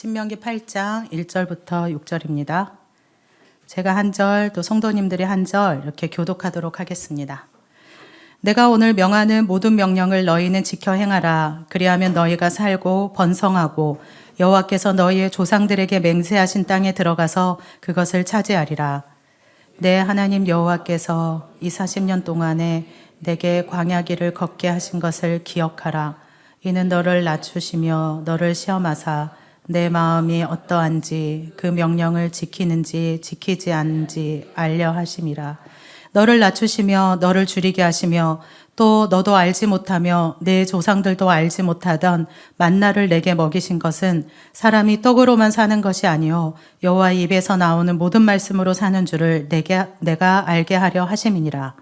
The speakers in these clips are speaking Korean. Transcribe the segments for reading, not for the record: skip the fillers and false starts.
신명기 8장 1절부터 6절입니다. 제가 한 절, 또 성도님들이 한 절 이렇게 교독하도록 하겠습니다. 내가 오늘 명하는 모든 명령을 너희는 지켜 행하라. 그리하면 너희가 살고 번성하고 여호와께서 너희의 조상들에게 맹세하신 땅에 들어가서 그것을 차지하리라. 내 하나님 여호와께서 이 40년 동안에 내게 광야 길을 걷게 하신 것을 기억하라. 이는 너를 낮추시며 너를 시험하사 내 마음이 어떠한지 그 명령을 지키는지 지키지 않는지 알려 하심이라. 너를 낮추시며 너를 줄이게 하시며 또 너도 알지 못하며 내 조상들도 알지 못하던 만나를 내게 먹이신 것은 사람이 떡으로만 사는 것이 아니요 여호와의 입에서 나오는 모든 말씀으로 사는 줄을 내가 알게 하려 하심이니라.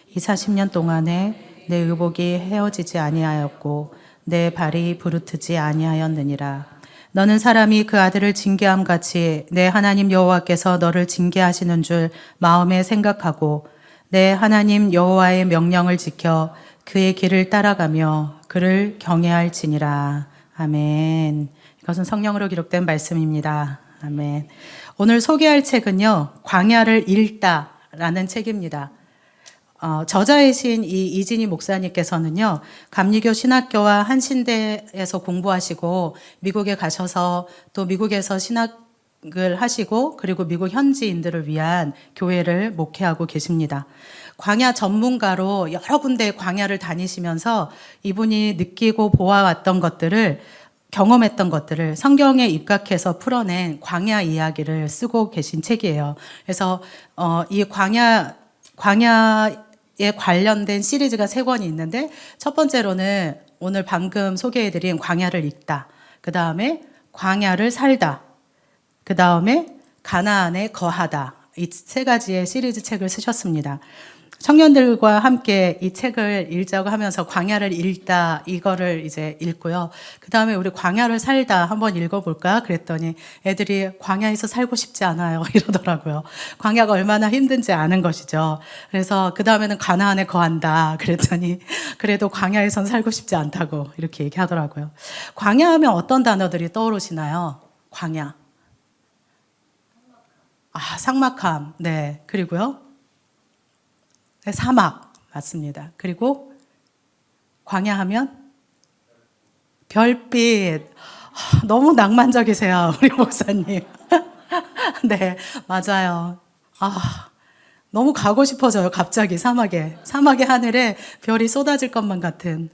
이 40년 동안에 내 의복이 헤어지지 아니하였고 내 발이 부르트지 아니하였느니라. 너는 사람이 그 아들을 징계함 같이 내 하나님 여호와께서 너를 징계하시는 줄 마음에 생각하고 내 하나님 여호와의 명령을 지켜 그의 길을 따라가며 그를 경외할지니라. 아멘. 이것은 성령으로 기록된 말씀입니다. 아멘. 오늘 소개할 책은요, 광야를 읽다라는 책입니다. 저자이신 이 이진희 목사님께서는요, 감리교 신학교와 한신대에서 공부하시고 미국에 가셔서 또 미국에서 신학을 하시고 그리고 미국 현지인들을 위한 교회를 목회하고 계십니다. 광야 전문가로 여러 군데 광야를 다니시면서 이분이 느끼고 보아왔던 것들을 경험했던 것들을 성경에 입각해서 풀어낸 광야 이야기를 쓰고 계신 책이에요. 그래서 이 광야에 관련된 시리즈가 3권이 있는데 첫 번째로는 오늘 방금 소개해드린 광야를 읽다. 그 다음에 광야를 살다. 그 다음에 가나안에 거하다. 이 3가지의 시리즈 책을 쓰셨습니다. 청년들과 함께 이 책을 읽자고 하면서 광야를 읽다 이거를 이제 읽고요. 그 다음에 우리 광야를 살다 한번 읽어볼까 그랬더니 애들이 광야에서 살고 싶지 않아요 이러더라고요. 광야가 얼마나 힘든지 아는 것이죠. 그래서 그 다음에는 가나안에 거한다 그랬더니 그래도 광야에선 살고 싶지 않다고 이렇게 얘기하더라고요. 광야하면 어떤 단어들이 떠오르시나요? 광야. 삭막함. 네. 그리고요. 네, 사막. 맞습니다. 그리고 광야하면 별빛. 너무 낭만적이세요. 우리 목사님. 네. 맞아요. 너무 가고 싶어져요. 갑자기 사막에. 사막의 하늘에 별이 쏟아질 것만 같은.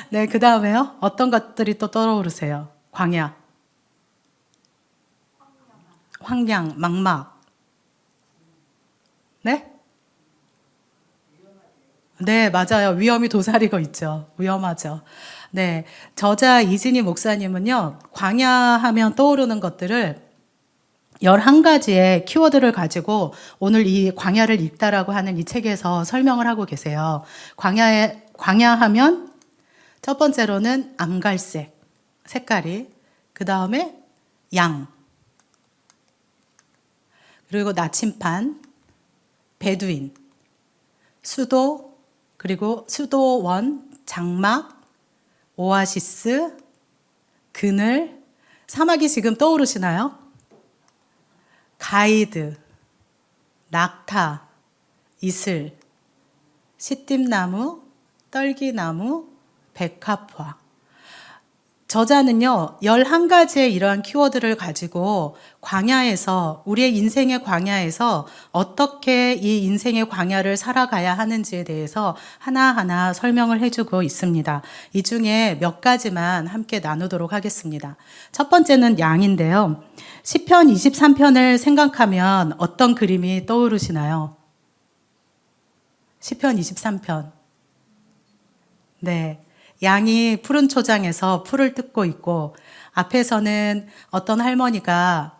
네. 그 다음에요. 어떤 것들이 또 떠오르세요? 광야. 황량, 망막. 네? 네, 맞아요. 위험이 도사리고 있죠. 위험하죠. 네. 저자 이진희 목사님은요, 광야하면 떠오르는 것들을 11가지의 키워드를 가지고 오늘 이 광야를 읽다라고 하는 이 책에서 설명을 하고 계세요. 광야하면 첫 번째로는 암갈색, 색깔이. 그 다음에 양. 그리고 나침판, 베두인, 수도, 그리고 수도원, 장막, 오아시스, 그늘, 사막이 지금 떠오르시나요? 가이드, 낙타, 이슬, 시띠나무, 떨기나무, 백합화. 저자는요, 11가지의 이러한 키워드를 가지고 광야에서, 우리의 인생의 광야에서 어떻게 이 인생의 광야를 살아가야 하는지에 대해서 하나하나 설명을 해주고 있습니다. 이 중에 몇 가지만 함께 나누도록 하겠습니다. 첫 번째는 양인데요. 시편 23편을 생각하면 어떤 그림이 떠오르시나요? 시편 23편. 네. 양이 푸른 초장에서 풀을 뜯고 있고 앞에서는 어떤 할머니가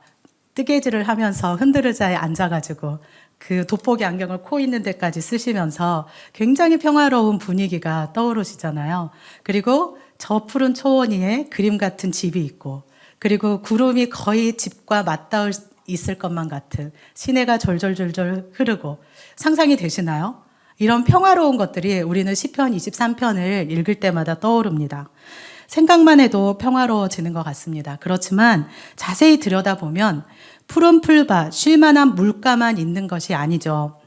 뜨개질을 하면서 흔들의자에 앉아가지고 그 돋보기 안경을 코 있는 데까지 쓰시면서 굉장히 평화로운 분위기가 떠오르시잖아요. 그리고 저 푸른 초원 위에 그림 같은 집이 있고 그리고 구름이 거의 집과 맞닿을 있을 것만 같은 시내가 졸졸졸졸 흐르고 상상이 되시나요? 이런 평화로운 것들이 우리는 시편 23편을 읽을 때마다 떠오릅니다. 생각만 해도 평화로워지는 것 같습니다. 그렇지만 자세히 들여다보면 푸른 풀밭, 쉴만한 물가만 있는 것이 아니죠.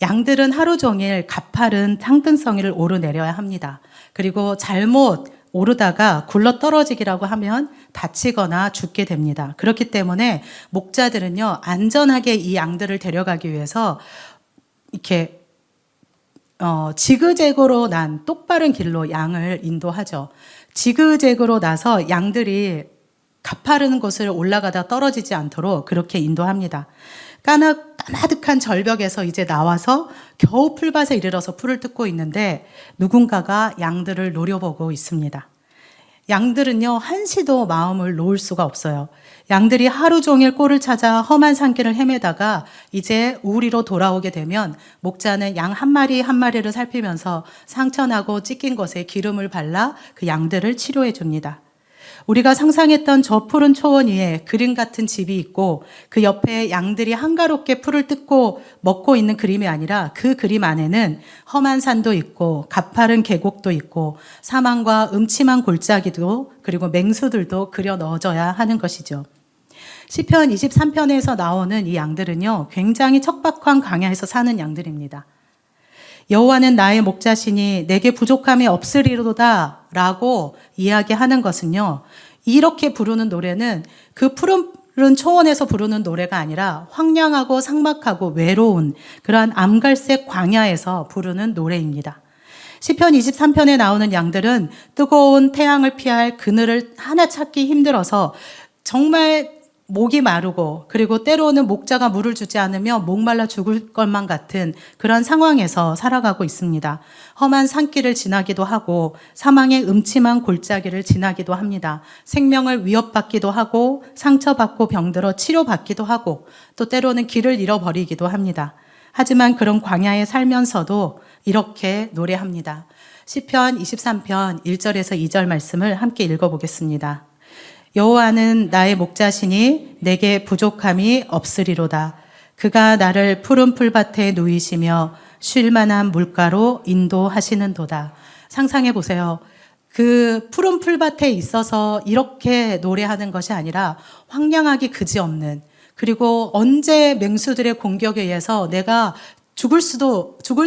양들은 하루 종일 가파른 상등성이를 오르내려야 합니다. 그리고 잘못 오르다가 굴러 떨어지기라고 하면 다치거나 죽게 됩니다. 그렇기 때문에 목자들은요, 안전하게 이 양들을 데려가기 위해서 이렇게 지그재그로 난 똑바른 길로 양을 인도하죠. 지그재그로 나서 양들이 가파른 곳을 올라가다 떨어지지 않도록 그렇게 인도합니다. 까마득한 절벽에서 이제 나와서 겨우 풀밭에 이르러서 풀을 뜯고 있는데 누군가가 양들을 노려보고 있습니다. 양들은요, 한시도 마음을 놓을 수가 없어요. 양들이 하루 종일 꼴을 찾아 험한 산길을 헤매다가 이제 우리로 돌아오게 되면 목자는 양 한 마리 한 마리를 살피면서 상처나고 찢긴 곳에 기름을 발라 그 양들을 치료해 줍니다. 우리가 상상했던 저 푸른 초원 위에 그림 같은 집이 있고 그 옆에 양들이 한가롭게 풀을 뜯고 먹고 있는 그림이 아니라 그 그림 안에는 험한 산도 있고 가파른 계곡도 있고 사망과 음침한 골짜기도 그리고 맹수들도 그려 넣어져야 하는 것이죠. 시편 23편에서 나오는 이 양들은요, 굉장히 척박한 광야에서 사는 양들입니다. 여호와는 나의 목자시니 내게 부족함이 없으리로다 라고 이야기하는 것은요, 이렇게 부르는 노래는 그 푸른 초원에서 부르는 노래가 아니라 황량하고 삭막하고 외로운 그러한 암갈색 광야에서 부르는 노래입니다. 시편 23편에 나오는 양들은 뜨거운 태양을 피할 그늘을 하나 찾기 힘들어서 정말 목이 마르고 그리고 때로는 목자가 물을 주지 않으면 목말라 죽을 것만 같은 그런 상황에서 살아가고 있습니다. 험한 산길을 지나기도 하고 사망의 음침한 골짜기를 지나기도 합니다. 생명을 위협받기도 하고 상처받고 병들어 치료받기도 하고 또 때로는 길을 잃어버리기도 합니다. 하지만 그런 광야에 살면서도 이렇게 노래합니다. 시편 23편 1절에서 2절 말씀을 함께 읽어보겠습니다. 여호와는 나의 목자시니 내게 부족함이 없으리로다. 그가 나를 푸른 풀밭에 누이시며 쉴 만한 물가로 인도하시는도다. 상상해 보세요. 그 푸른 풀밭에 있어서 이렇게 노래하는 것이 아니라 황량하기 그지없는, 그리고 언제 맹수들의 공격에 의해서 내가 죽을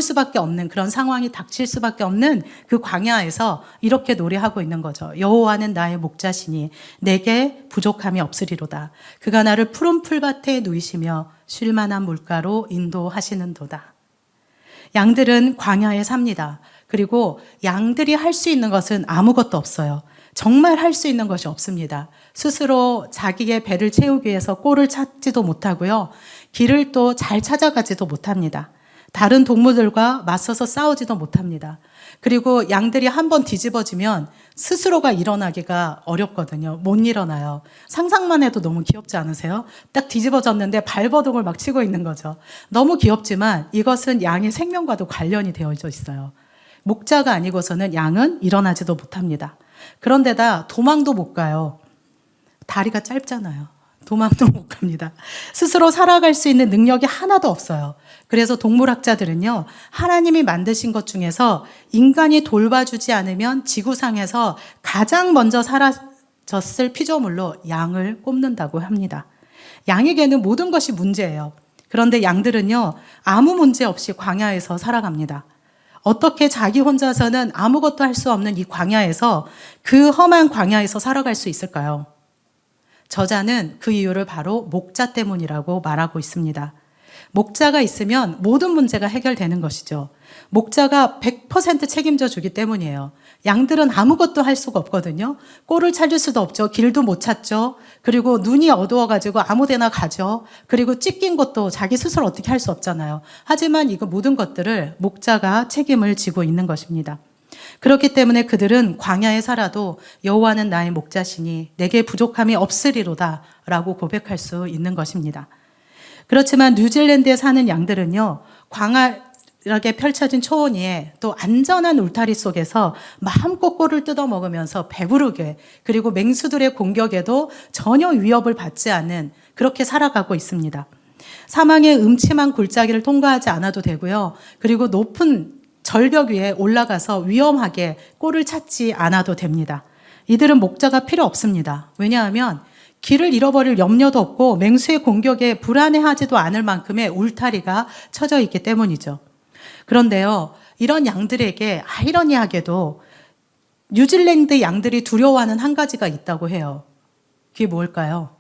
수밖에 없는 그런 상황이 닥칠 수밖에 없는 그 광야에서 이렇게 노래하고 있는 거죠. 여호와는 나의 목자시니 내게 부족함이 없으리로다. 그가 나를 푸른 풀밭에 누이시며 쉴 만한 물가로 인도하시는도다. 양들은 광야에 삽니다. 그리고 양들이 할 수 있는 것은 아무것도 없어요. 정말 할 수 있는 것이 없습니다. 스스로 자기의 배를 채우기 위해서 꼴을 찾지도 못하고요. 길을 또 잘 찾아가지도 못합니다. 다른 동물들과 맞서서 싸우지도 못합니다. 그리고 양들이 한번 뒤집어지면 스스로가 일어나기가 어렵거든요. 못 일어나요. 상상만 해도 너무 귀엽지 않으세요? 딱 뒤집어졌는데 발버둥을 막 치고 있는 거죠. 너무 귀엽지만 이것은 양의 생명과도 관련이 되어져 있어요. 목자가 아니고서는 양은 일어나지도 못합니다. 그런데다 도망도 못 가요. 다리가 짧잖아요. 도망도 못 갑니다. 스스로 살아갈 수 있는 능력이 하나도 없어요. 그래서 동물학자들은요, 하나님이 만드신 것 중에서 인간이 돌봐주지 않으면 지구상에서 가장 먼저 사라졌을 피조물로 양을 꼽는다고 합니다. 양에게는 모든 것이 문제예요. 그런데 양들은요, 아무 문제 없이 광야에서 살아갑니다. 어떻게 자기 혼자서는 아무것도 할 수 없는 이 광야에서, 그 험한 광야에서 살아갈 수 있을까요? 저자는 그 이유를 바로 목자 때문이라고 말하고 있습니다. 목자가 있으면 모든 문제가 해결되는 것이죠. 목자가 100% 책임져 주기 때문이에요. 양들은 아무것도 할 수가 없거든요. 꼴을 찾을 수도 없죠. 길도 못 찾죠. 그리고 눈이 어두워가지고 아무 데나 가죠. 그리고 찢긴 것도 자기 스스로 어떻게 할 수 없잖아요. 하지만 이거 모든 것들을 목자가 책임을 지고 있는 것입니다. 그렇기 때문에 그들은 광야에 살아도 여호와는 나의 목자시니 내게 부족함이 없으리로다 라고 고백할 수 있는 것입니다. 그렇지만 뉴질랜드에 사는 양들은요, 광활하게 펼쳐진 초원 위에 또 안전한 울타리 속에서 마음껏 꼴을 뜯어먹으면서 배부르게, 그리고 맹수들의 공격에도 전혀 위협을 받지 않는, 그렇게 살아가고 있습니다. 사망의 음침한 골짜기를 통과하지 않아도 되고요. 그리고 높은 절벽 위에 올라가서 위험하게 꼴을 찾지 않아도 됩니다. 이들은 목자가 필요 없습니다. 왜냐하면 길을 잃어버릴 염려도 없고 맹수의 공격에 불안해하지도 않을 만큼의 울타리가 쳐져 있기 때문이죠. 그런데요, 이런 양들에게 아이러니하게도 뉴질랜드 양들이 두려워하는 한 가지가 있다고 해요. 그게 뭘까요?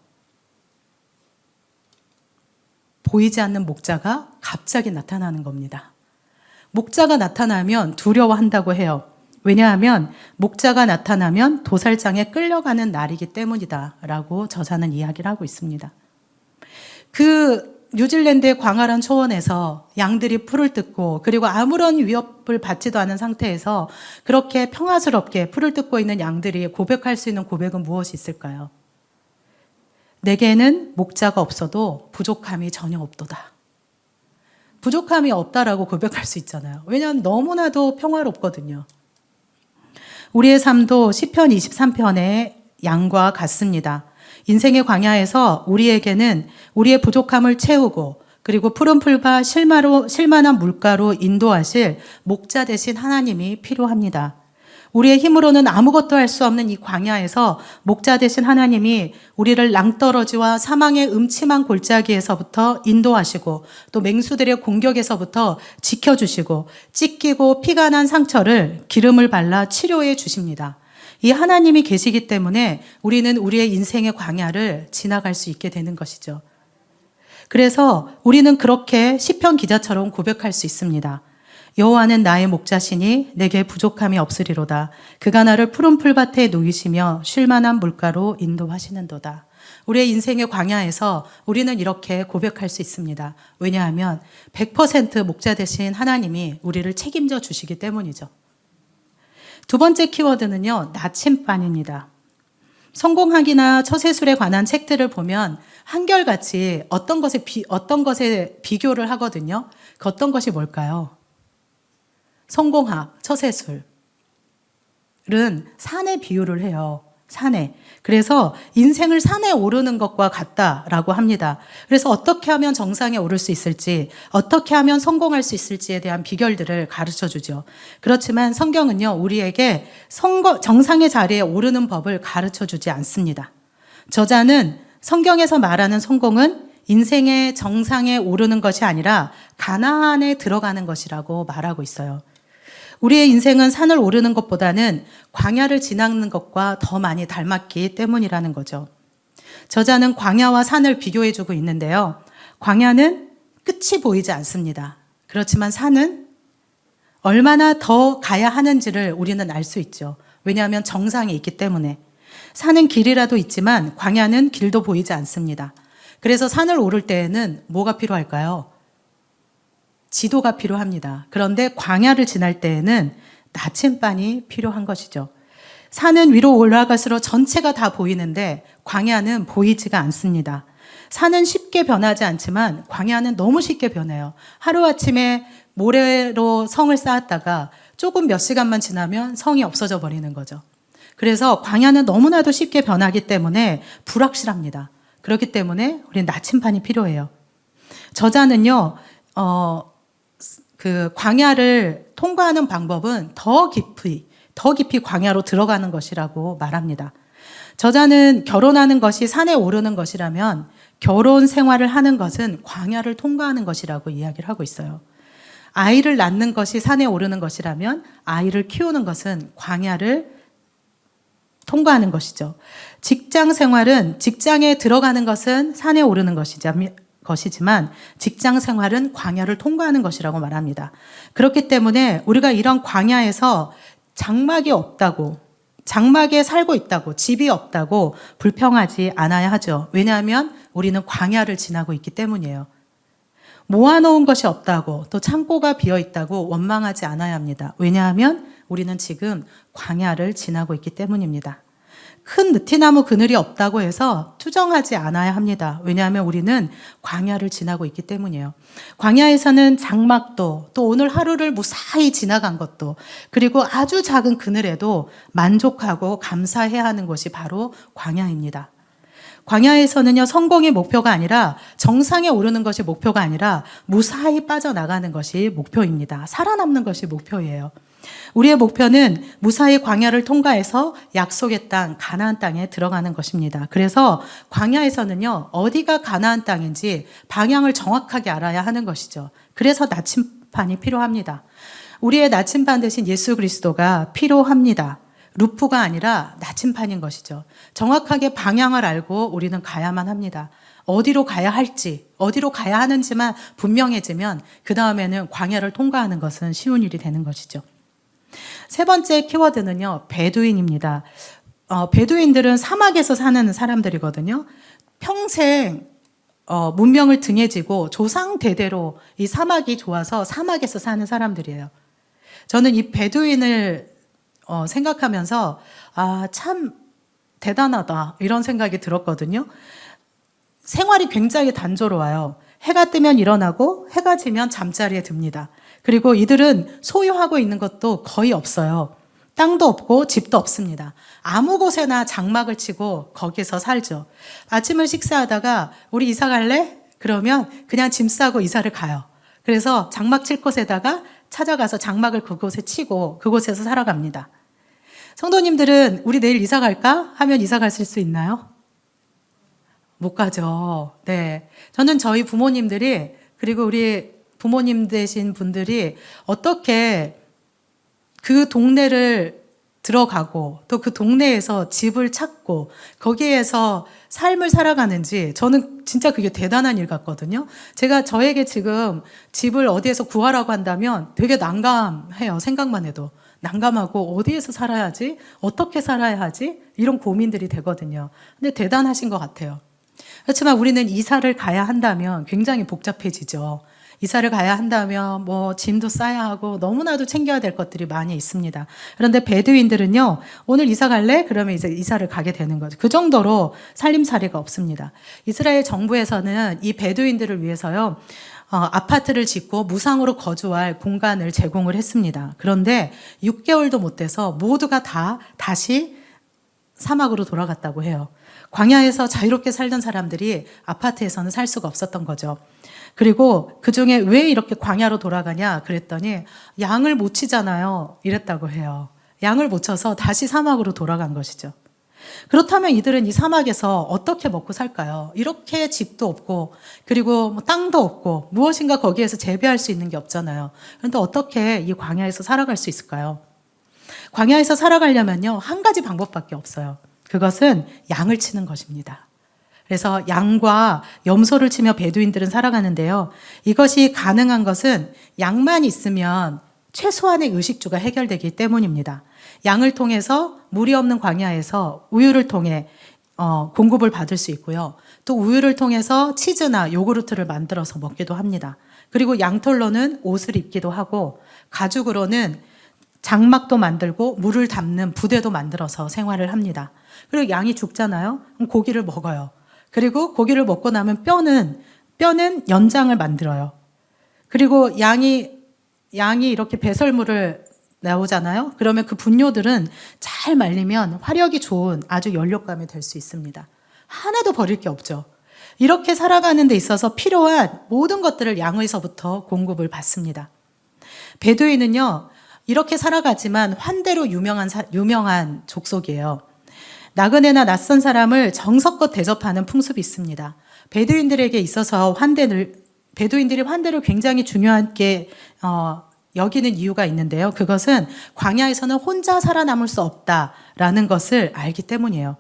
보이지 않는 목자가 갑자기 나타나는 겁니다. 목자가 나타나면 두려워한다고 해요. 왜냐하면 목자가 나타나면 도살장에 끌려가는 날이기 때문이다 라고 저자는 이야기를 하고 있습니다. 그 뉴질랜드의 광활한 초원에서 양들이 풀을 뜯고 그리고 아무런 위협을 받지도 않은 상태에서 그렇게 평화스럽게 풀을 뜯고 있는 양들이 고백할 수 있는 고백은 무엇이 있을까요? 내게는 목자가 없어도 부족함이 전혀 없도다. 부족함이 없다라고 고백할 수 있잖아요. 왜냐하면 너무나도 평화롭거든요. 우리의 삶도 시편 23편의 양과 같습니다. 인생의 광야에서 우리에게는 우리의 부족함을 채우고 그리고 푸른 풀과 실만한 물가로 인도하실 목자 되신 하나님이 필요합니다. 우리의 힘으로는 아무것도 할 수 없는 이 광야에서 목자 되신 하나님이 우리를 낭떠러지와 사망의 음침한 골짜기에서부터 인도하시고 또 맹수들의 공격에서부터 지켜주시고 찢기고 피가 난 상처를 기름을 발라 치료해 주십니다. 이 하나님이 계시기 때문에 우리는 우리의 인생의 광야를 지나갈 수 있게 되는 것이죠. 그래서 우리는 그렇게 시편 기자처럼 고백할 수 있습니다. 여호와는 나의 목자시니 내게 부족함이 없으리로다. 그가 나를 푸른 풀밭에 누이시며 쉴만한 물가로 인도하시는도다. 우리의 인생의 광야에서 우리는 이렇게 고백할 수 있습니다. 왜냐하면 100% 목자 되신 하나님이 우리를 책임져 주시기 때문이죠. 두 번째 키워드는요, 나침반입니다. 성공학이나 처세술에 관한 책들을 보면 한결같이 어떤 것에 비교를 하거든요. 그 어떤 것이 뭘까요? 성공학, 처세술은 산에 비유를 해요. 산에. 그래서 인생을 산에 오르는 것과 같다라고 합니다. 그래서 어떻게 하면 정상에 오를 수 있을지, 어떻게 하면 성공할 수 있을지에 대한 비결들을 가르쳐 주죠. 그렇지만 성경은요, 우리에게 정상의 자리에 오르는 법을 가르쳐 주지 않습니다. 저자는 성경에서 말하는 성공은 인생의 정상에 오르는 것이 아니라 가나안에 들어가는 것이라고 말하고 있어요. 우리의 인생은 산을 오르는 것보다는 광야를 지나는 것과 더 많이 닮았기 때문이라는 거죠. 저자는 광야와 산을 비교해주고 있는데요. 광야는 끝이 보이지 않습니다. 그렇지만 산은 얼마나 더 가야 하는지를 우리는 알 수 있죠. 왜냐하면 정상에 있기 때문에. 산은 길이라도 있지만 광야는 길도 보이지 않습니다. 그래서 산을 오를 때에는 뭐가 필요할까요? 지도가 필요합니다. 그런데 광야를 지날 때에는 나침반이 필요한 것이죠. 산은 위로 올라갈수록 전체가 다 보이는데 광야는 보이지가 않습니다. 산은 쉽게 변하지 않지만 광야는 너무 쉽게 변해요. 하루아침에 모래로 성을 쌓았다가 조금 몇 시간만 지나면 성이 없어져 버리는 거죠. 그래서 광야는 너무나도 쉽게 변하기 때문에 불확실합니다. 그렇기 때문에 우리는 나침반이 필요해요. 저자는요, 그 광야를 통과하는 방법은 더 깊이 광야로 들어가는 것이라고 말합니다. 저자는 결혼하는 것이 산에 오르는 것이라면 결혼 생활을 하는 것은 광야를 통과하는 것이라고 이야기를 하고 있어요. 아이를 낳는 것이 산에 오르는 것이라면 아이를 키우는 것은 광야를 통과하는 것이죠. 직장 생활은 직장에 들어가는 것은 산에 오르는 것이지만 직장 생활은 광야를 통과하는 것이라고 말합니다. 그렇기 때문에 우리가 이런 광야에서 장막이 없다고, 장막에 살고 있다고, 집이 없다고 불평하지 않아야 하죠. 왜냐하면 우리는 광야를 지나고 있기 때문이에요. 모아놓은 것이 없다고, 또 창고가 비어 있다고 원망하지 않아야 합니다. 왜냐하면 우리는 지금 광야를 지나고 있기 때문입니다. 큰 느티나무 그늘이 없다고 해서 투정하지 않아야 합니다. 왜냐하면 우리는 광야를 지나고 있기 때문이에요. 광야에서는 장막도, 또 오늘 하루를 무사히 지나간 것도, 그리고 아주 작은 그늘에도 만족하고 감사해야 하는 것이 바로 광야입니다. 광야에서는요, 성공이 목표가 아니라 정상에 오르는 것이 목표가 아니라 무사히 빠져나가는 것이 목표입니다. 살아남는 것이 목표예요. 우리의 목표는 무사히 광야를 통과해서 약속의 땅, 가나안 땅에 들어가는 것입니다. 그래서 광야에서는요, 어디가 가나안 땅인지 방향을 정확하게 알아야 하는 것이죠. 그래서 나침반이 필요합니다. 우리의 나침반 대신 예수 그리스도가 필요합니다. 루프가 아니라 나침반인 것이죠. 정확하게 방향을 알고 우리는 가야만 합니다. 어디로 가야 할지, 어디로 가야 하는지만 분명해지면 그 다음에는 광야를 통과하는 것은 쉬운 일이 되는 것이죠. 세 번째 키워드는요, 베두인입니다. 베두인들은 사막에서 사는 사람들이거든요. 평생 문명을 등에 지고 조상 대대로 이 사막이 좋아서 사막에서 사는 사람들이에요. 저는 이 베두인을 생각하면서 참 대단하다 이런 생각이 들었거든요. 생활이 굉장히 단조로워요. 해가 뜨면 일어나고 해가 지면 잠자리에 듭니다. 그리고 이들은 소유하고 있는 것도 거의 없어요. 땅도 없고 집도 없습니다. 아무 곳에나 장막을 치고 거기서 살죠. 아침을 식사하다가 우리 이사 갈래? 그러면 그냥 짐 싸고 이사를 가요. 그래서 장막 칠 곳에다가 찾아가서 장막을 그곳에 치고 그곳에서 살아갑니다. 성도님들은 우리 내일 이사 갈까? 하면 이사 가실 수 있나요? 못 가죠. 네. 저는 저희 부모님들이, 그리고 우리 부모님 되신 분들이 어떻게 그 동네를 들어가고 또 그 동네에서 집을 찾고 거기에서 삶을 살아가는지 저는 진짜 그게 대단한 일 같거든요. 제가 저에게 지금 집을 어디에서 구하라고 한다면 되게 난감해요. 생각만 해도. 난감하고 어디에서 살아야 하지? 어떻게 살아야 하지? 이런 고민들이 되거든요. 근데 대단하신 것 같아요. 그렇지만 우리는 이사를 가야 한다면 굉장히 복잡해지죠. 이사를 가야 한다면 뭐 짐도 싸야 하고 너무나도 챙겨야 될 것들이 많이 있습니다. 그런데 베두인들은요, 오늘 이사 갈래? 그러면 이제 이사를 가게 되는 거죠. 그 정도로 살림살이가 없습니다. 이스라엘 정부에서는 이 베두인들을 위해서요, 아파트를 짓고 무상으로 거주할 공간을 제공을 했습니다. 그런데 6개월도 못 돼서 모두가 다 다시 사막으로 돌아갔다고 해요. 광야에서 자유롭게 살던 사람들이 아파트에서는 살 수가 없었던 거죠. 그리고 그 중에 왜 이렇게 광야로 돌아가냐 그랬더니 양을 못 치잖아요. 이랬다고 해요. 양을 못 쳐서 다시 사막으로 돌아간 것이죠. 그렇다면 이들은 이 사막에서 어떻게 먹고 살까요? 이렇게 집도 없고 그리고 뭐 땅도 없고 무엇인가 거기에서 재배할 수 있는 게 없잖아요. 그런데 어떻게 이 광야에서 살아갈 수 있을까요? 광야에서 살아가려면요, 한 가지 방법밖에 없어요. 그것은 양을 치는 것입니다. 그래서 양과 염소를 치며 베두인들은 살아가는데요. 이것이 가능한 것은 양만 있으면 최소한의 의식주가 해결되기 때문입니다. 양을 통해서 물이 없는 광야에서 우유를 통해 공급을 받을 수 있고요. 또 우유를 통해서 치즈나 요구르트를 만들어서 먹기도 합니다. 그리고 양털로는 옷을 입기도 하고 가죽으로는 장막도 만들고 물을 담는 부대도 만들어서 생활을 합니다. 그리고 양이 죽잖아요. 그럼 고기를 먹어요. 그리고 고기를 먹고 나면 뼈는 연장을 만들어요. 그리고 양이 이렇게 배설물을 나오잖아요. 그러면 그 분뇨들은 잘 말리면 화력이 좋은 아주 연료감이 될 수 있습니다. 하나도 버릴 게 없죠. 이렇게 살아가는 데 있어서 필요한 모든 것들을 양에서부터 공급을 받습니다. 베두인은요, 이렇게 살아가지만 환대로 유명한 족속이에요. 나그네나 낯선 사람을 정성껏 대접하는 풍습이 있습니다. 베두인들에게 있어서 베두인들이 환대를 굉장히 중요하게 여기는 이유가 있는데요. 그것은 광야에서는 혼자 살아남을 수 없다라는 것을 알기 때문이에요.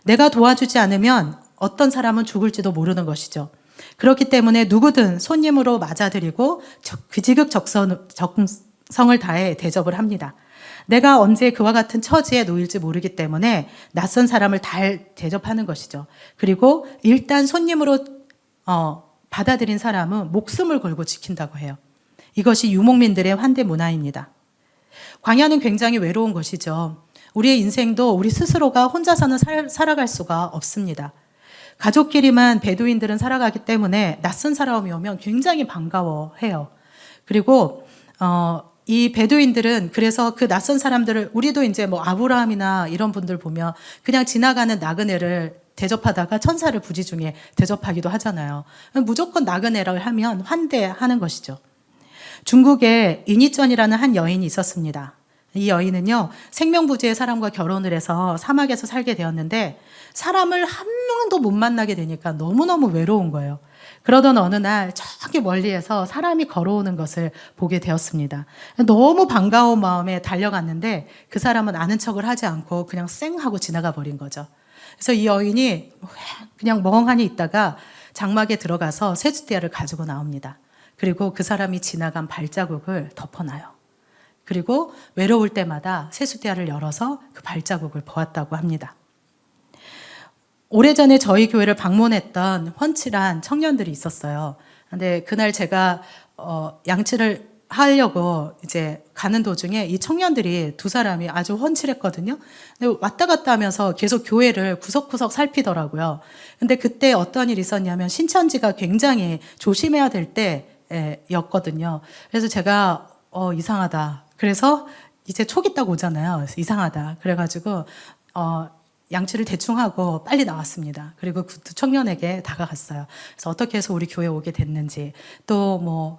내가 도와주지 않으면 어떤 사람은 죽을지도 모르는 것이죠. 그렇기 때문에 누구든 손님으로 맞아들이고 지극정성을 다해 대접을 합니다. 내가 언제 그와 같은 처지에 놓일지 모르기 때문에 낯선 사람을 잘 대접하는 것이죠. 그리고 일단 손님으로 받아들인 사람은 목숨을 걸고 지킨다고 해요. 이것이 유목민들의 환대 문화입니다. 광야는 굉장히 외로운 것이죠. 우리의 인생도 우리 스스로가 혼자서는 살아갈 수가 없습니다. 가족끼리만 베두인들은 살아가기 때문에 낯선 사람이 오면 굉장히 반가워해요. 그리고 이 베두인들은 그래서 그 낯선 사람들을, 우리도 이제 뭐 아브라함이나 이런 분들 보면 그냥 지나가는 나그네를 대접하다가 천사를 부지중에 대접하기도 하잖아요. 무조건 나그네를 하면 환대하는 것이죠. 중국에 인이전이라는 한 여인이 있었습니다. 이 여인은요, 생명부지의 사람과 결혼을 해서 사막에서 살게 되었는데 사람을 한 명도 못 만나게 되니까 너무너무 외로운 거예요. 그러던 어느 날 저기 멀리에서 사람이 걸어오는 것을 보게 되었습니다. 너무 반가운 마음에 달려갔는데 그 사람은 아는 척을 하지 않고 그냥 쌩 하고 지나가 버린 거죠. 그래서 이 여인이 그냥 멍하니 있다가 장막에 들어가서 세숫대야를 가지고 나옵니다. 그리고 그 사람이 지나간 발자국을 덮어놔요. 그리고 외로울 때마다 세숫대야를 열어서 그 발자국을 보았다고 합니다. 오래전에 저희 교회를 방문했던 훤칠한 청년들이 있었어요. 근데 그날 제가 양치를 하려고 이제 가는 도중에 이 청년들이 두 사람이 아주 훤칠했거든요. 근데 왔다 갔다 하면서 계속 교회를 구석구석 살피더라고요. 근데 그때 어떤 일이 있었냐면 신천지가 굉장히 조심해야 될 때였거든요. 그래서 제가 이상하다. 그래서 이제 초기 딱 오잖아요. 그래서 이상하다. 그래가지고 양치를 대충 하고 빨리 나왔습니다. 그리고 그 청년에게 다가갔어요. 그래서 어떻게 해서 우리 교회에 오게 됐는지, 또 뭐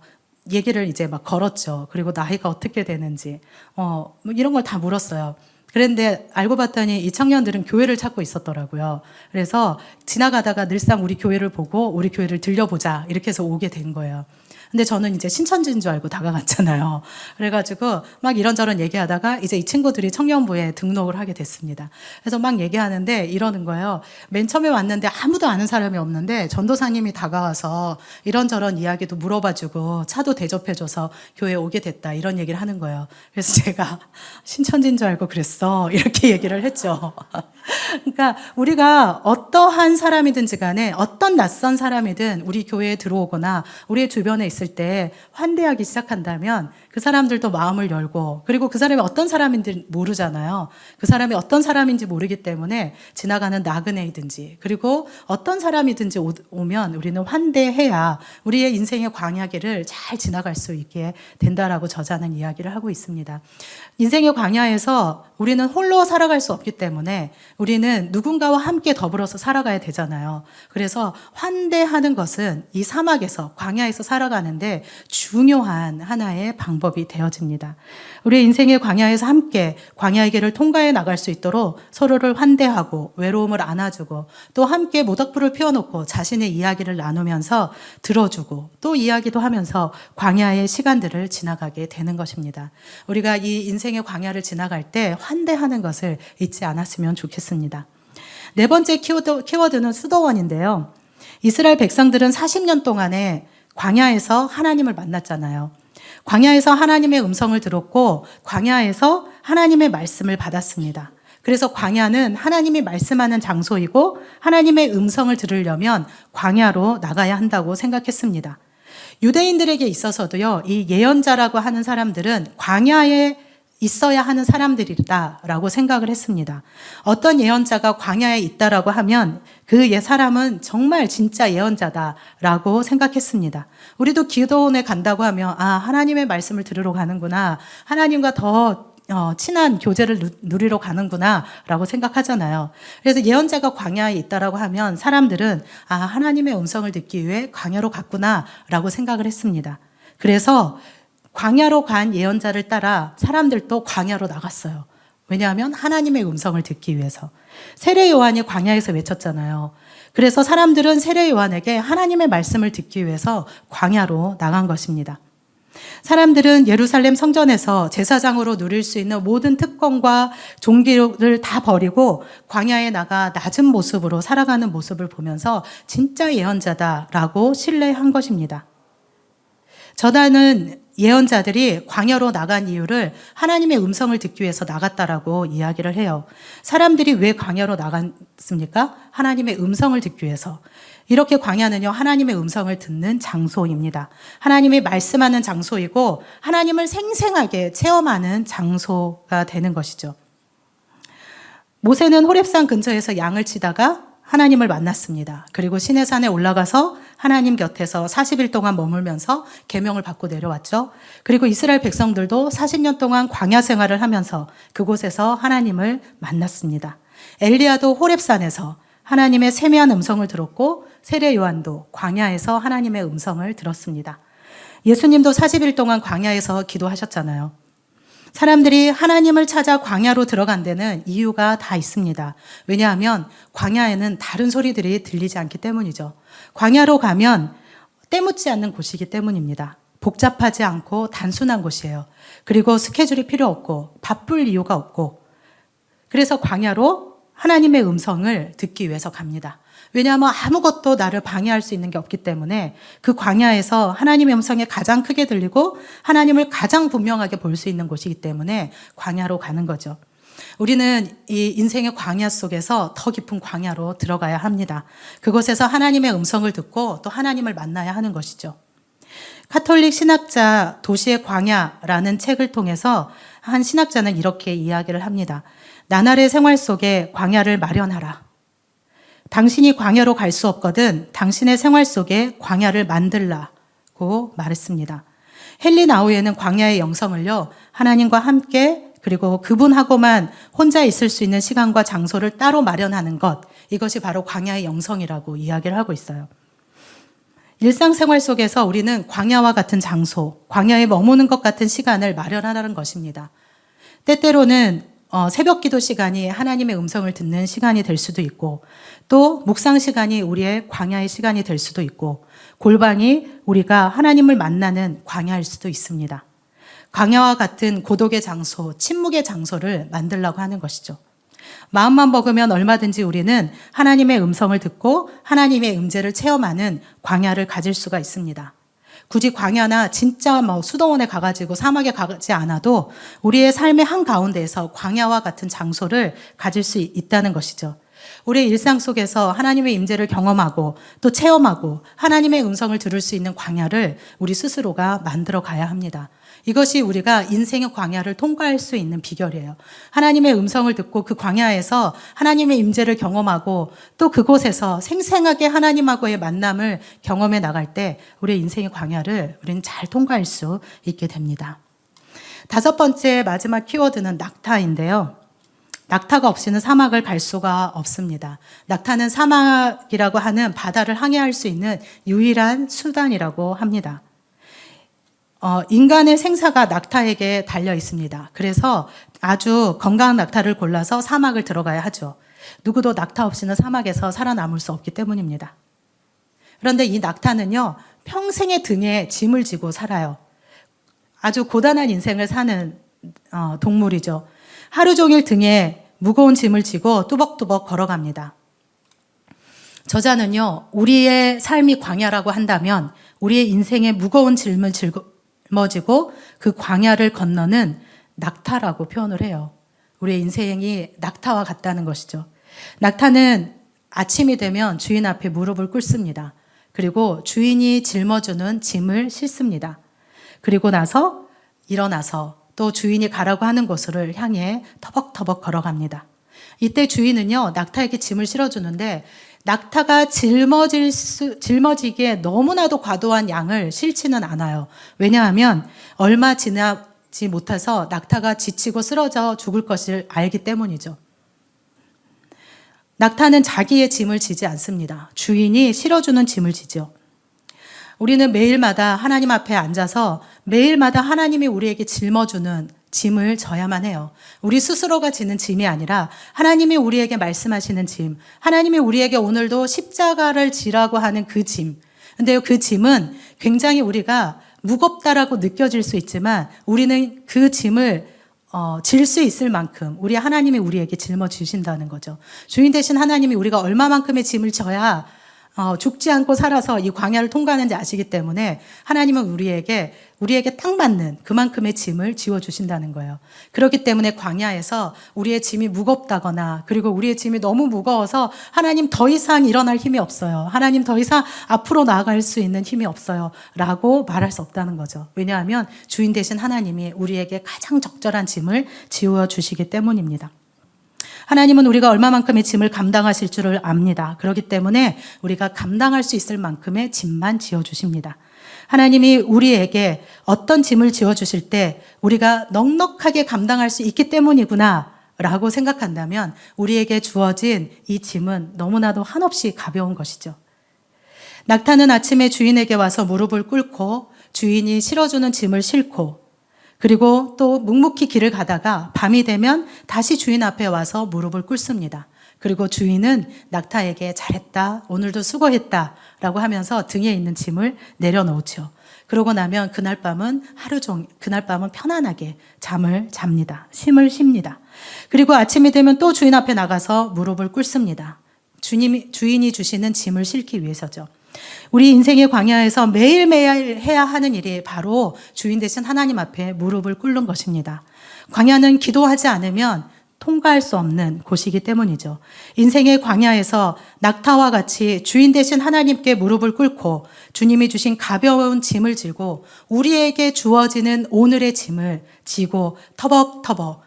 얘기를 이제 막 걸었죠. 그리고 나이가 어떻게 되는지, 뭐 이런 걸 다 물었어요. 그런데 알고 봤더니 이 청년들은 교회를 찾고 있었더라고요. 그래서 지나가다가 늘상 우리 교회를 보고 우리 교회를 들려보자 이렇게 해서 오게 된 거예요. 근데 저는 이제 신천지인 줄 알고 다가갔잖아요. 그래가지고 막 이런저런 얘기하다가 이제 이 친구들이 청년부에 등록을 하게 됐습니다. 그래서 막 얘기하는데 이러는 거예요. 맨 처음에 왔는데 아무도 아는 사람이 없는데 전도사님이 다가와서 이런저런 이야기도 물어봐주고 차도 대접해줘서 교회에 오게 됐다 이런 얘기를 하는 거예요. 그래서 제가 신천지인 줄 알고 그랬어 이렇게 얘기를 했죠. 그러니까 우리가 어떠한 사람이든지 간에 어떤 낯선 사람이든 우리 교회에 들어오거나 우리 주변에 있을 때 환대하기 시작한다면 그 사람들도 마음을 열고, 그리고 그 사람이 어떤 사람인지 모르잖아요. 그 사람이 어떤 사람인지 모르기 때문에 지나가는 나그네이든지 그리고 어떤 사람이든지 오면 우리는 환대해야 우리의 인생의 광야길을 잘 지나갈 수 있게 된다라고 저자는 이야기를 하고 있습니다. 인생의 광야에서 우리는 홀로 살아갈 수 없기 때문에 우리는 누군가와 함께 더불어서 살아가야 되잖아요. 그래서 환대하는 것은 이 사막에서, 광야에서 살아가는데 중요한 하나의 방법이 되어집니다. 우리의 인생의 광야에서 함께 광야의 길을 통과해 나갈 수 있도록 서로를 환대하고 외로움을 안아주고 또 함께 모닥불을 피워놓고 자신의 이야기를 나누면서 들어주고 또 이야기도 하면서 광야의 시간들을 지나가게 되는 것입니다. 우리가 이 인생의 광야를 지나갈 때 환대하는 것을 잊지 않았으면 좋겠습니다. 네 번째 키워드는 수도원인데요. 이스라엘 백성들은 40년 동안에 광야에서 하나님을 만났잖아요. 광야에서 하나님의 음성을 들었고 광야에서 하나님의 말씀을 받았습니다. 그래서 광야는 하나님이 말씀하는 장소이고 하나님의 음성을 들으려면 광야로 나가야 한다고 생각했습니다. 유대인들에게 있어서도요, 이 예언자라고 하는 사람들은 광야에 있어야 하는 사람들이다라고 생각을 했습니다. 어떤 예언자가 광야에 있다라고 하면 그 사람은 정말 진짜 예언자다라고 생각했습니다. 우리도 기도원에 간다고 하면 하나님의 말씀을 들으러 가는구나, 하나님과 더 친한 교제를 누리러 가는구나 라고 생각하잖아요. 그래서 예언자가 광야에 있다라고 하면 사람들은 하나님의 음성을 듣기 위해 광야로 갔구나 라고 생각을 했습니다. 그래서 광야로 간 예언자를 따라 사람들도 광야로 나갔어요. 왜냐하면 하나님의 음성을 듣기 위해서. 세례 요한이 광야에서 외쳤잖아요. 그래서 사람들은 세례 요한에게 하나님의 말씀을 듣기 위해서 광야로 나간 것입니다. 사람들은 예루살렘 성전에서 제사장으로 누릴 수 있는 모든 특권과 종기를 다 버리고 광야에 나가 낮은 모습으로 살아가는 모습을 보면서 진짜 예언자다라고 신뢰한 것입니다. 저자는 예언자들이 광야로 나간 이유를 하나님의 음성을 듣기 위해서 나갔다라고 이야기를 해요. 사람들이 왜 광야로 나갔습니까? 하나님의 음성을 듣기 위해서. 이렇게 광야는요, 하나님의 음성을 듣는 장소입니다. 하나님이 말씀하는 장소이고 하나님을 생생하게 체험하는 장소가 되는 것이죠. 모세는 호렙산 근처에서 양을 치다가 하나님을 만났습니다. 그리고 시내산에 올라가서 하나님 곁에서 40일 동안 머물면서 계명을 받고 내려왔죠. 그리고 이스라엘 백성들도 40년 동안 광야 생활을 하면서 그곳에서 하나님을 만났습니다. 엘리야도 호렙산에서 하나님의 세미한 음성을 들었고 세례 요한도 광야에서 하나님의 음성을 들었습니다. 예수님도 40일 동안 광야에서 기도하셨잖아요. 사람들이 하나님을 찾아 광야로 들어간 데는 이유가 다 있습니다. 왜냐하면 광야에는 다른 소리들이 들리지 않기 때문이죠. 광야로 가면 때묻지 않는 곳이기 때문입니다. 복잡하지 않고 단순한 곳이에요. 그리고 스케줄이 필요 없고 바쁠 이유가 없고, 그래서 광야로 하나님의 음성을 듣기 위해서 갑니다. 왜냐하면 아무것도 나를 방해할 수 있는 게 없기 때문에 그 광야에서 하나님의 음성이 가장 크게 들리고 하나님을 가장 분명하게 볼 수 있는 곳이기 때문에 광야로 가는 거죠. 우리는 이 인생의 광야 속에서 더 깊은 광야로 들어가야 합니다. 그곳에서 하나님의 음성을 듣고 또 하나님을 만나야 하는 것이죠. 카톨릭 신학자 도시의 광야라는 책을 통해서 한 신학자는 이렇게 이야기를 합니다. 나날의 생활 속에 광야를 마련하라. 당신이 광야로 갈 수 없거든 당신의 생활 속에 광야를 만들라고 말했습니다. 헨리 나우에는 광야의 영성을요, 하나님과 함께 그리고 그분하고만 혼자 있을 수 있는 시간과 장소를 따로 마련하는 것, 이것이 바로 광야의 영성이라고 이야기를 하고 있어요. 일상생활 속에서 우리는 광야와 같은 장소, 광야에 머무는 것 같은 시간을 마련하라는 것입니다. 때때로는 새벽 기도 시간이 하나님의 음성을 듣는 시간이 될 수도 있고, 또 묵상 시간이 우리의 광야의 시간이 될 수도 있고, 골방이 우리가 하나님을 만나는 광야일 수도 있습니다. 광야와 같은 고독의 장소, 침묵의 장소를 만들려고 하는 것이죠. 마음만 먹으면 얼마든지 우리는 하나님의 음성을 듣고 하나님의 임재를 체험하는 광야를 가질 수가 있습니다. 굳이 광야나 진짜 수도원에 가가지고 사막에 가지 않아도 우리의 삶의 한가운데에서 광야와 같은 장소를 가질 수 있다는 것이죠. 우리의 일상 속에서 하나님의 임재를 경험하고 또 체험하고 하나님의 음성을 들을 수 있는 광야를 우리 스스로가 만들어 가야 합니다. 이것이 우리가 인생의 광야를 통과할 수 있는 비결이에요. 하나님의 음성을 듣고 그 광야에서 하나님의 임재를 경험하고 또 그곳에서 생생하게 하나님하고의 만남을 경험해 나갈 때 우리의 인생의 광야를 우리는 잘 통과할 수 있게 됩니다. 5번째 마지막 키워드는 낙타인데요. 낙타가 없이는 사막을 갈 수가 없습니다. 낙타는 사막이라고 하는 바다를 항해할 수 있는 유일한 수단이라고 합니다. 인간의 생사가 낙타에게 달려 있습니다. 그래서 아주 건강한 낙타를 골라서 사막을 들어가야 하죠. 누구도 낙타 없이는 사막에서 살아남을 수 없기 때문입니다. 그런데 이 낙타는요, 평생의 등에 짐을 지고 살아요. 아주 고단한 인생을 사는 동물이죠. 하루 종일 등에 무거운 짐을 지고 뚜벅뚜벅 걸어갑니다. 저자는요, 우리의 삶이 광야라고 한다면 우리의 인생의 무거운 짐을 짊어지고 그 광야를 건너는 낙타라고 표현을 해요. 우리의 인생이 낙타와 같다는 것이죠. 낙타는 아침이 되면 주인 앞에 무릎을 꿇습니다. 그리고 주인이 짊어주는 짐을 싣습니다. 그리고 나서 일어나서 또 주인이 가라고 하는 곳을 향해 터벅터벅 걸어갑니다. 이때 주인은요, 낙타에게 짐을 실어주는데 낙타가 짊어지기에 너무나도 과도한 양을 실지는 않아요. 왜냐하면 얼마 지나지 못해서 낙타가 지치고 쓰러져 죽을 것을 알기 때문이죠. 낙타는 자기의 짐을 지지 않습니다. 주인이 실어주는 짐을 지죠. 우리는 매일마다 하나님 앞에 앉아서 매일마다 하나님이 우리에게 짊어주는 짐을 져야만 해요. 우리 스스로가 지는 짐이 아니라 하나님이 우리에게 말씀하시는 짐, 하나님이 우리에게 오늘도 십자가를 지라고 하는 그 짐. 근데 그 짐은 굉장히 우리가 무겁다라고 느껴질 수 있지만 우리는 그 짐을 질 수 있을 만큼 우리 하나님이 우리에게 짊어주신다는 거죠. 주인 되신 하나님이 우리가 얼마만큼의 짐을 져야 죽지 않고 살아서 이 광야를 통과하는지 아시기 때문에 하나님은 우리에게 딱 맞는 그만큼의 짐을 지워주신다는 거예요. 그렇기 때문에 광야에서 우리의 짐이 무겁다거나 그리고 우리의 짐이 너무 무거워서 하나님 더 이상 일어날 힘이 없어요. 하나님 더 이상 앞으로 나아갈 수 있는 힘이 없어요. 라고 말할 수 없다는 거죠. 왜냐하면 주인 되신 하나님이 우리에게 가장 적절한 짐을 지워주시기 때문입니다. 하나님은 우리가 얼마만큼의 짐을 감당하실 줄을 압니다. 그렇기 때문에 우리가 감당할 수 있을 만큼의 짐만 지어주십니다. 하나님이 우리에게 어떤 짐을 지어주실 때 우리가 넉넉하게 감당할 수 있기 때문이구나 라고 생각한다면 우리에게 주어진 이 짐은 너무나도 한없이 가벼운 것이죠. 낙타는 아침에 주인에게 와서 무릎을 꿇고 주인이 실어주는 짐을 싣고 그리고 또 묵묵히 길을 가다가 밤이 되면 다시 주인 앞에 와서 무릎을 꿇습니다. 그리고 주인은 낙타에게 잘했다, 오늘도 수고했다 라고 하면서 등에 있는 짐을 내려놓죠. 그러고 나면 그날 밤은 그날 밤은 편안하게 잠을 잡니다. 심을 쉽니다. 그리고 아침이 되면 또 주인 앞에 나가서 무릎을 꿇습니다. 주인이 주시는 짐을 싣기 위해서죠. 우리 인생의 광야에서 매일매일 해야 하는 일이 바로 주인 되신 하나님 앞에 무릎을 꿇는 것입니다. 광야는 기도하지 않으면 통과할 수 없는 곳이기 때문이죠. 인생의 광야에서 낙타와 같이 주인 되신 하나님께 무릎을 꿇고 주님이 주신 가벼운 짐을 지고 우리에게 주어지는 오늘의 짐을 지고 터벅터벅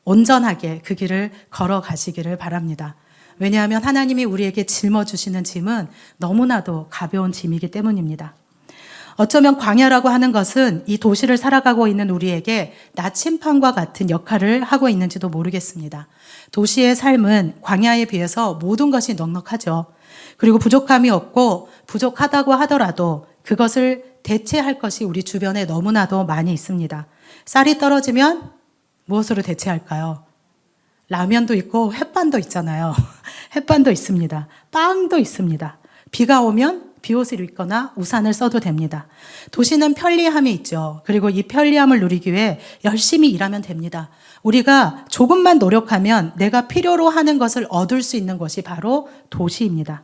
온전하게 그 길을 걸어가시기를 바랍니다. 왜냐하면 하나님이 우리에게 짊어주시는 짐은 너무나도 가벼운 짐이기 때문입니다. 어쩌면 광야라고 하는 것은 이 도시를 살아가고 있는 우리에게 나침판과 같은 역할을 하고 있는지도 모르겠습니다. 도시의 삶은 광야에 비해서 모든 것이 넉넉하죠. 그리고 부족함이 없고 부족하다고 하더라도 그것을 대체할 것이 우리 주변에 너무나도 많이 있습니다. 쌀이 떨어지면 무엇으로 대체할까요? 라면도 있고 햇반도 있잖아요. 햇반도 있습니다. 빵도 있습니다. 비가 오면 비옷을 입거나 우산을 써도 됩니다. 도시는 편리함이 있죠. 그리고 이 편리함을 누리기 위해 열심히 일하면 됩니다. 우리가 조금만 노력하면 내가 필요로 하는 것을 얻을 수 있는 것이 바로 도시입니다.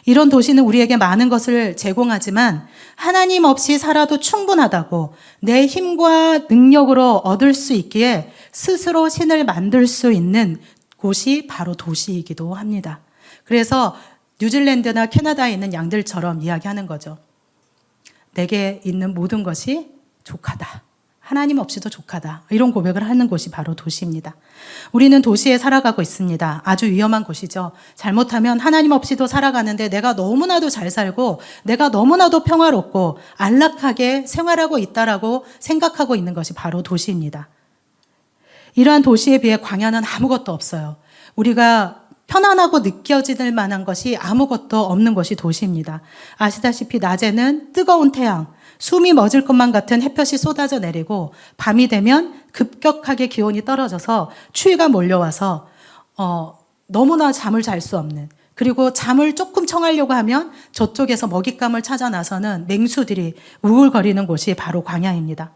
이런 도시는 우리에게 많은 것을 제공하지만 하나님 없이 살아도 충분하다고 내 힘과 능력으로 얻을 수 있기에 스스로 신을 만들 수 있는 곳이 바로 도시이기도 합니다. 그래서 뉴질랜드나 캐나다에 있는 양들처럼 이야기하는 거죠. 내게 있는 모든 것이 족하다. 하나님 없이도 족하다. 이런 고백을 하는 곳이 바로 도시입니다. 우리는 도시에 살아가고 있습니다. 아주 위험한 곳이죠. 잘못하면 하나님 없이도 살아가는데 내가 너무나도 잘 살고 내가 너무나도 평화롭고 안락하게 생활하고 있다라고 생각하고 있는 것이 바로 도시입니다. 이러한 도시에 비해 광야는 아무것도 없어요. 우리가 편안하고 느껴질 만한 것이 아무것도 없는 것이 도시입니다. 아시다시피 낮에는 뜨거운 태양, 숨이 멎을 것만 같은 햇볕이 쏟아져 내리고 밤이 되면 급격하게 기온이 떨어져서 추위가 몰려와서 너무나 잠을 잘 수 없는, 그리고 잠을 조금 청하려고 하면 저쪽에서 먹잇감을 찾아 나서는 맹수들이 우울거리는 곳이 바로 광야입니다.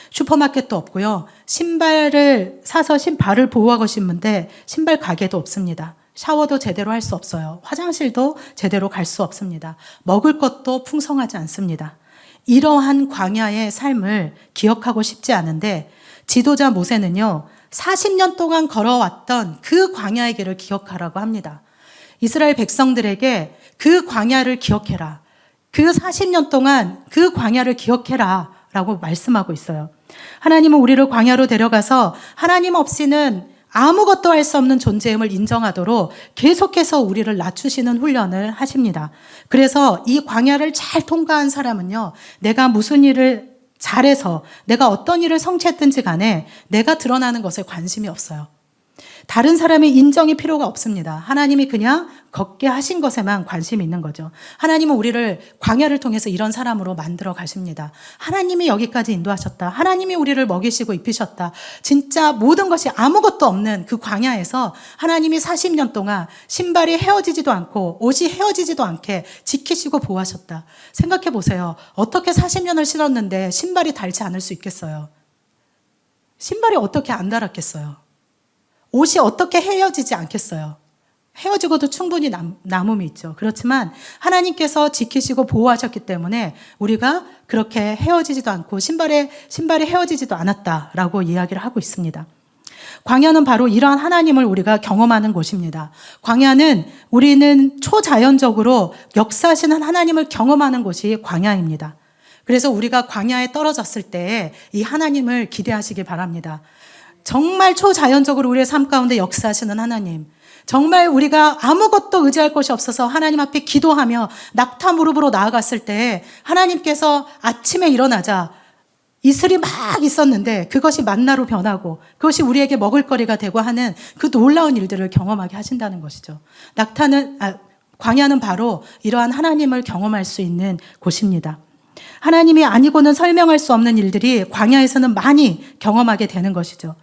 슈퍼마켓도 없고요. 신발을 사서 발을 보호하고 싶은데 신발 가게도 없습니다. 샤워도 제대로 할 수 없어요. 화장실도 제대로 갈 수 없습니다. 먹을 것도 풍성하지 않습니다. 이러한 광야의 삶을 기억하고 싶지 않은데 지도자 모세는요, 40년 동안 걸어왔던 그 광야의 길을 기억하라고 합니다. 이스라엘 백성들에게 그 광야를 기억해라. 그 40년 동안 그 광야를 기억해라 라고 말씀하고 있어요. 하나님은 우리를 광야로 데려가서 하나님 없이는 아무것도 할 수 없는 존재임을 인정하도록 계속해서 우리를 낮추시는 훈련을 하십니다. 그래서 이 광야를 잘 통과한 사람은요, 내가 무슨 일을 잘해서 내가 어떤 일을 성취했든지 간에 내가 드러나는 것에 관심이 없어요. 다른 사람의 인정이 필요가 없습니다. 하나님이 그냥 걷게 하신 것에만 관심이 있는 거죠. 하나님은 우리를 광야를 통해서 이런 사람으로 만들어 가십니다. 하나님이 여기까지 인도하셨다. 하나님이 우리를 먹이시고 입히셨다. 진짜 모든 것이 아무것도 없는 그 광야에서 하나님이 40년 동안 신발이 헤어지지도 않고 옷이 헤어지지도 않게 지키시고 보호하셨다. 생각해 보세요. 어떻게 40년을 신었는데 신발이 닳지 않을 수 있겠어요? 신발이 어떻게 안 닳았겠어요? 옷이 어떻게 헤어지지 않겠어요? 헤어지고도 충분히 남음이 있죠. 그렇지만 하나님께서 지키시고 보호하셨기 때문에 우리가 그렇게 헤어지지도 않고 신발이 헤어지지도 않았다라고 이야기를 하고 있습니다. 광야는 바로 이러한 하나님을 우리가 경험하는 곳입니다. 광야는 우리는 초자연적으로 역사하시는 하나님을 경험하는 곳이 광야입니다. 그래서 우리가 광야에 떨어졌을 때 이 하나님을 기대하시길 바랍니다. 정말 초자연적으로 우리의 삶 가운데 역사하시는 하나님, 정말 우리가 아무것도 의지할 것이 없어서 하나님 앞에 기도하며 낙타 무릎으로 나아갔을 때 하나님께서 아침에 일어나자 이슬이 막 있었는데 그것이 만나로 변하고 그것이 우리에게 먹을거리가 되고 하는 그 놀라운 일들을 경험하게 하신다는 것이죠. 광야는 바로 이러한 하나님을 경험할 수 있는 곳입니다. 하나님이 아니고는 설명할 수 없는 일들이 광야에서는 많이 경험하게 되는 것이죠.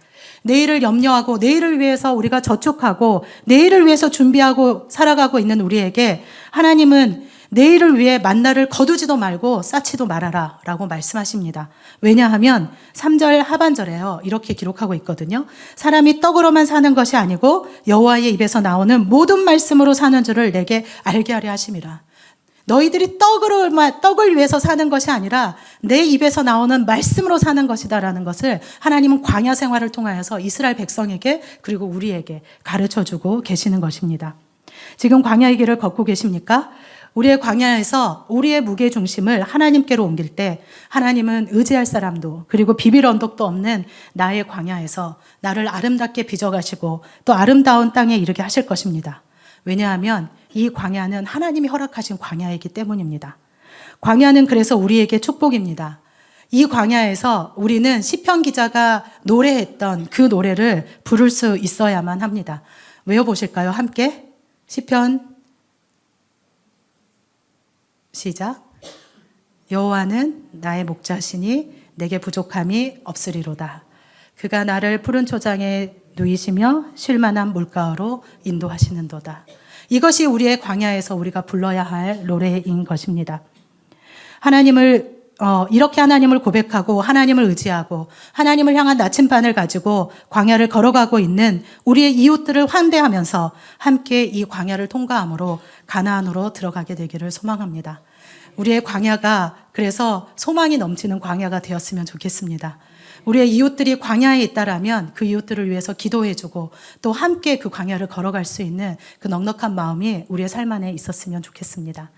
내일을 염려하고 내일을 위해서 우리가 저축하고 내일을 위해서 준비하고 살아가고 있는 우리에게 하나님은 내일을 위해 만나를 거두지도 말고 쌓지도 말아라 라고 말씀하십니다. 왜냐하면 3절 하반절에요. 이렇게 기록하고 있거든요. 사람이 떡으로만 사는 것이 아니고 여호와의 입에서 나오는 모든 말씀으로 사는 줄을 내게 알게 하려 하심이라. 너희들이 떡을 위해서 사는 것이 아니라 내 입에서 나오는 말씀으로 사는 것이다라는 것을 하나님은 광야 생활을 통하여서 이스라엘 백성에게 그리고 우리에게 가르쳐주고 계시는 것입니다. 지금 광야의 길을 걷고 계십니까? 우리의 광야에서 우리의 무게 중심을 하나님께로 옮길 때 하나님은 의지할 사람도 그리고 비빌 언덕도 없는 나의 광야에서 나를 아름답게 빚어가시고 또 아름다운 땅에 이르게 하실 것입니다. 왜냐하면 이 광야는 하나님이 허락하신 광야이기 때문입니다. 광야는 그래서 우리에게 축복입니다. 이 광야에서 우리는 시편 기자가 노래했던 그 노래를 부를 수 있어야만 합니다. 외워보실까요? 함께 시편 시작. 여호와는 나의 목자시니 내게 부족함이 없으리로다. 그가 나를 푸른 초장에 누이시며 쉴만한 물가로 인도하시는도다. 이것이 우리의 광야에서 우리가 불러야 할 노래인 것입니다. 이렇게 하나님을 고백하고 하나님을 의지하고 하나님을 향한 나침반을 가지고 광야를 걸어가고 있는 우리의 이웃들을 환대하면서 함께 이 광야를 통과함으로 가나안으로 들어가게 되기를 소망합니다. 우리의 광야가 그래서 소망이 넘치는 광야가 되었으면 좋겠습니다. 우리의 이웃들이 광야에 있다라면 그 이웃들을 위해서 기도해주고 또 함께 그 광야를 걸어갈 수 있는 그 넉넉한 마음이 우리의 삶 안에 있었으면 좋겠습니다.